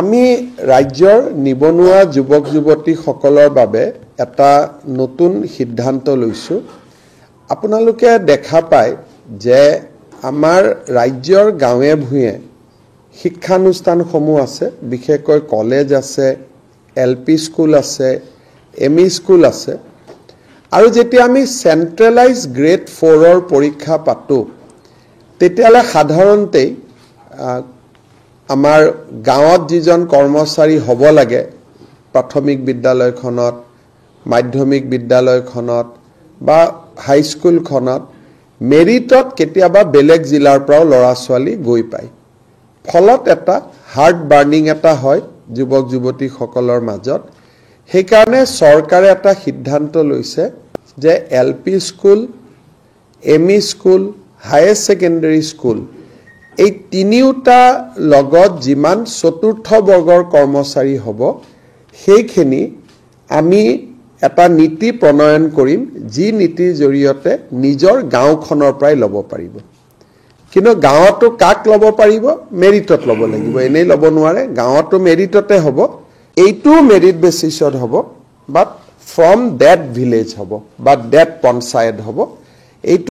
আমি ৰাজ্যৰ নিবনুৱা যুৱক যুৱতীসকলৰ বাবে এটা নতুন সিদ্ধান্ত লৈছো। আপোনালোকে দেখা পায় যে আমাৰ ৰাজ্যৰ গাঁৱে ভূঞে শিক্ষানুষ্ঠানসমূহ আছে, বিশেষকৈ কলেজ আছে, এলপি স্কুল আছে, এমই স্কুল আছে। আৰু যেতিয়া আমি সেন্ট্ৰেলাইজ গ্ৰেড 4ৰ পৰীক্ষা পাতো তেতিয়ালে সাধাৰণতে আমাৰ গাঁৱত যিজন কৰ্মচাৰী হ'ব লাগে প্ৰাথমিক বিদ্যালয়খনত, মাধ্যমিক বিদ্যালয়খনত বা হাইস্কুলখনত মেৰিটত কেতিয়াবা বেলেগ জিলাৰ পৰাও ল'ৰা ছোৱালী গৈ পায়। ফলত এটা হাৰ্ট বাৰ্নিং এটা হয় যুৱক যুৱতীসকলৰ মাজত। সেইকাৰণে চৰকাৰে এটা সিদ্ধান্ত লৈছে যে LP school, ME school, higher secondary school এই তিনিওটা লগত যিমান চতুৰ্থ বৰ্গৰ কৰ্মচাৰী হ'ব সেইখিনি আমি এটা নীতি প্ৰণয়ন কৰিম, যি নীতিৰ জৰিয়তে নিজৰ গাঁওখনৰ পৰাই ল'ব পাৰিব। কিন্তু গাঁৱতো কাক ল'ব পাৰিব? মেৰিটত ল'ব লাগিব, এনেই ল'ব নোৱাৰে। গাঁৱতো মেৰিটতে হ'ব, এইটো মেৰিট বেচিছত হ'ব, বাট ফ্ৰম ডেট ভিলেজ হ'ব বা ডেট পঞ্চায়ত হ'ব। এইটো